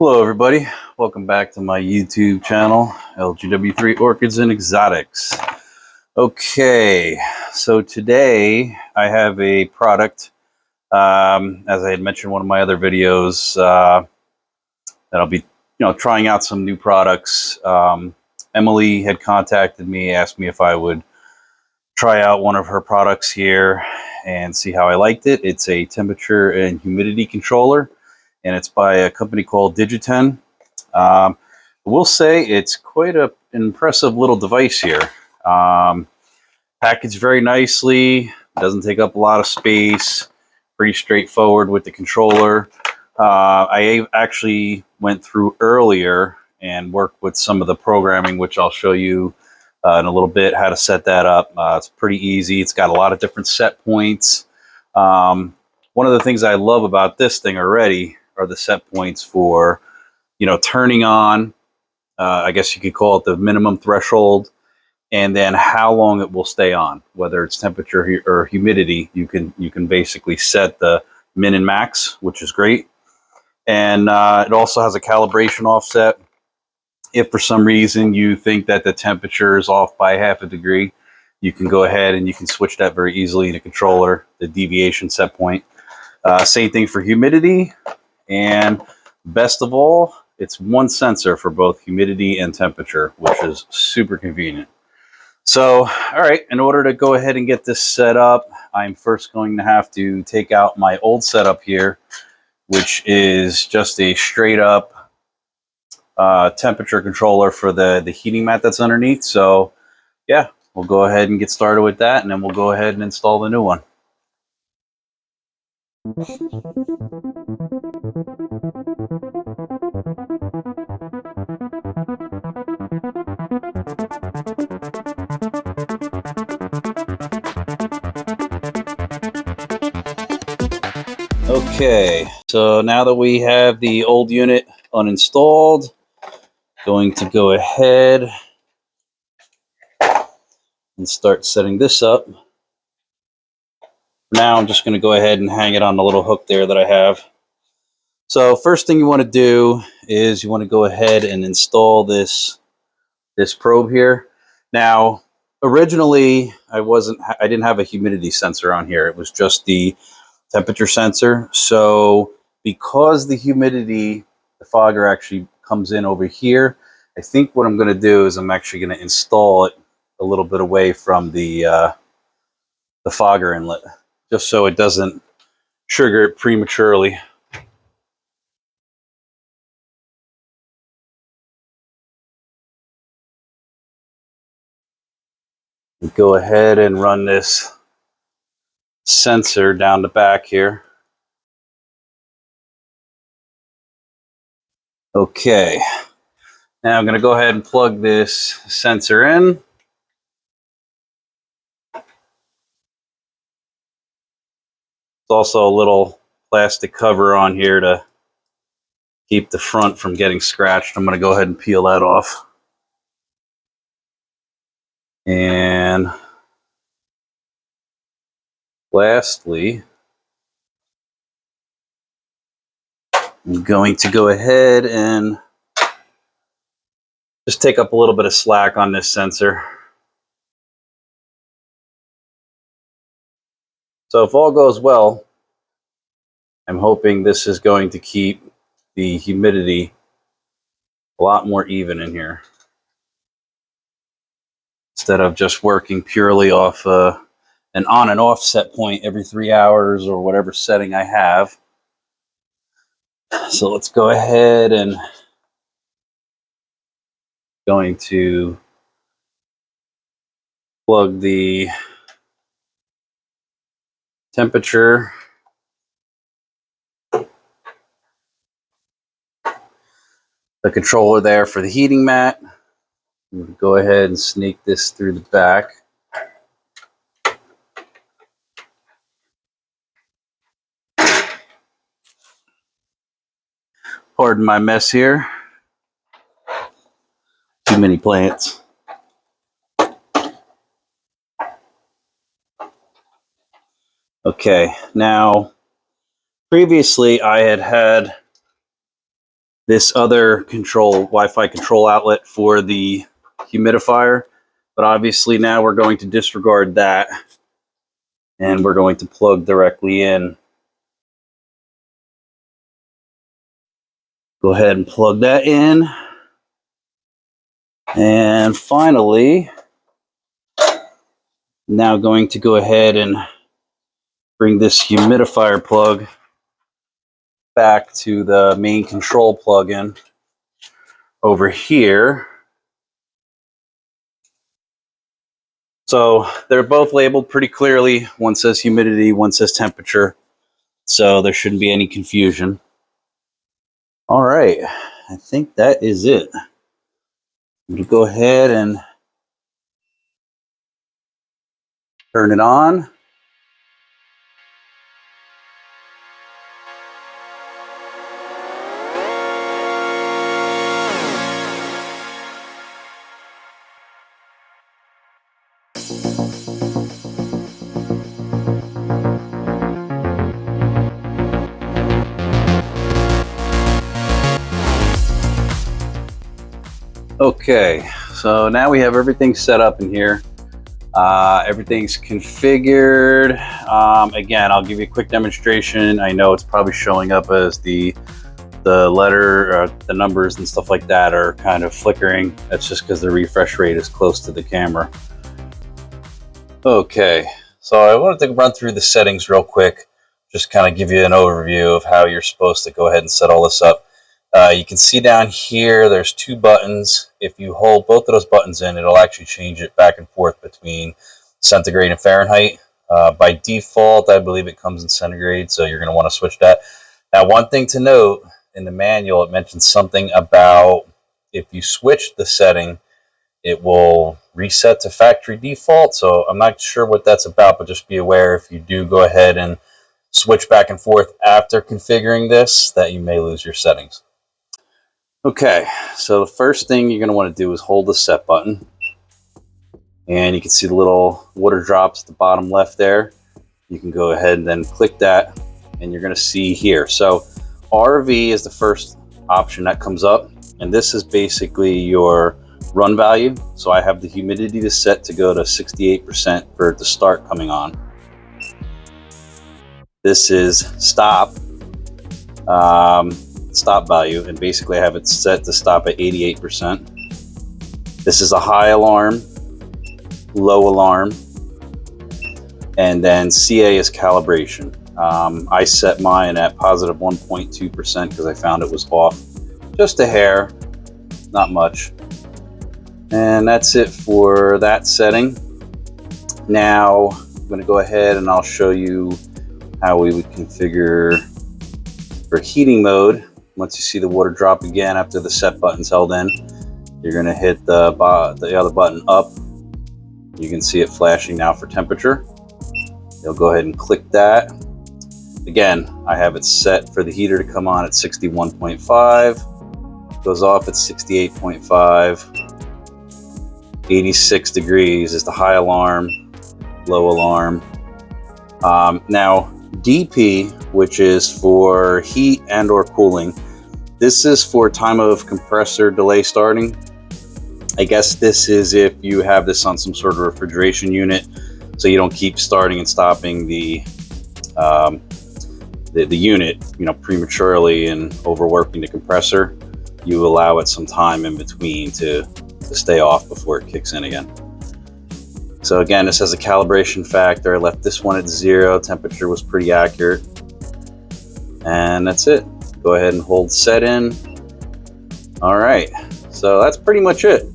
Hello everybody, welcome back to my YouTube channel, LGW3 Orchids and Exotics. Okay, so today I have a product, as I had mentioned in one of my other videos, that I'll be trying out some new products. Emily had contacted me, asked me if I would try out one of her products here and see how I liked it. It's a temperature and humidity controller, and it's by a company called Digiten. We'll say it's quite an impressive little device here. Packaged very nicely, doesn't take up a lot of space, pretty straightforward with the controller. I actually went through earlier and worked with some of the programming, which I'll show you in a little bit how to set that up. It's pretty easy. It's got a lot of different set points. One of the things I love about this thing already are the set points for, turning on, I guess you could call it the minimum threshold, and then how long it will stay on, whether it's temperature or humidity. You can basically set the min and max, which is great. And it also has a calibration offset. If for some reason you think that the temperature is off by half a degree, you can go ahead and you can switch that very easily in a controller, the deviation set point. Same thing for humidity. And best of all, it's one sensor for both humidity and temperature, which is super convenient. So, all right, in order to go ahead and get this set up, I'm first going to have to take out my old setup here, which is just a straight up temperature controller for the heating mat that's underneath. So yeah, we'll go ahead and get started with that, and then we'll go ahead and install the new one. Okay, so now that we have the old unit uninstalled, going to go ahead and start setting this up. Now I'm just going to go ahead and hang it on the little hook there that I have. So first thing you want to do is you want to go ahead and install this probe here. Now, originally I didn't have a humidity sensor on here. It was just the temperature sensor. So because the humidity, the fogger actually comes in over here, I think what I'm going to do is I'm actually going to install it a little bit away from the fogger inlet, just so it doesn't trigger it prematurely. Go ahead and run this sensor down the back here. Okay, now I'm going to go ahead and plug this sensor in. There's also a little plastic cover on here to keep the front from getting scratched. I'm going to go ahead and peel that off. And lastly, I'm going to go ahead and just take up a little bit of slack on this sensor. So if all goes well, I'm hoping this is going to keep the humidity a lot more even in here, instead of just working purely off an on and off set point every 3 hours or whatever setting I have. So let's go ahead and going to plug the temperature the controller there for the heating mat. Go ahead and sneak this through the back. Pardon my mess here. Too many plants. Okay, now previously I had this other Wi-Fi control outlet for the humidifier, but obviously now we're going to disregard that and we're going to plug directly in. Go ahead and plug that in. And finally, now going to go ahead and bring this humidifier plug back to the main control plug-in over here. So they're both labeled pretty clearly. One says humidity, one says temperature. So there shouldn't be any confusion. All right, I think that is it. I'm going to go ahead and turn it on. Okay, so now we have everything set up in here. Everything's configured. Again, I'll give you a quick demonstration. I know it's probably showing up as the letter, the numbers and stuff like that are kind of flickering. That's just because the refresh rate is close to the camera. Okay, so I wanted to run through the settings real quick, just kind of give you an overview of how you're supposed to go ahead and set all this up. You can see down here, there's two buttons. If you hold both of those buttons in, it'll actually change it back and forth between centigrade and Fahrenheit. By default, I believe it comes in centigrade, so you're going to want to switch that. Now, one thing to note, in the manual, it mentions something about if you switch the setting, it will reset to factory default. So I'm not sure what that's about, but just be aware if you do go ahead and switch back and forth after configuring this, that you may lose your settings. Okay, so the first thing you're going to want to do is hold the set button. And you can see the little water drops at the bottom left there. You can go ahead and then click that, and you're going to see here. So RV is the first option that comes up, and this is basically your run value. So I have the humidity to set to go to 68% for it to start coming on. This is stop value, and basically I have it set to stop at 88%. This is a high alarm, low alarm, and then CA is calibration. I set mine at positive 1.2% because I found it was off just a hair, not much. And that's it for that setting. Now I'm going to go ahead and I'll show you how we would configure for heating mode. Once you see the water drop again after the set button's held in, you're going to hit the other button up. You can see it flashing now for temperature. You'll go ahead and click that. Again, I have it set for the heater to come on at 61.5. Goes off at 68.5. 86 degrees is the high alarm, low alarm. Now, DP, which is for heat and or cooling, this is for time of compressor delay starting. I guess this is if you have this on some sort of refrigeration unit, so you don't keep starting and stopping the unit, prematurely and overworking the compressor. You allow it some time in between to stay off before it kicks in again. So again, this has a calibration factor. I left this one at 0. Temperature was pretty accurate. And that's it. Go ahead and hold set in. All right, so that's pretty much it.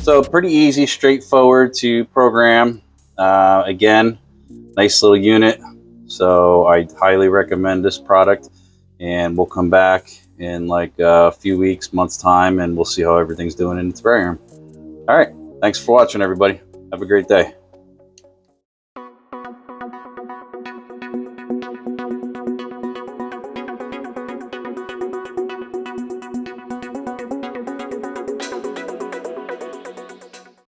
So pretty easy, straightforward to program. Again, nice little unit. So I highly recommend this product, and we'll come back in like a few weeks, months time, and we'll see how everything's doing in its terrarium. All right, thanks for watching, everybody. Have a great day.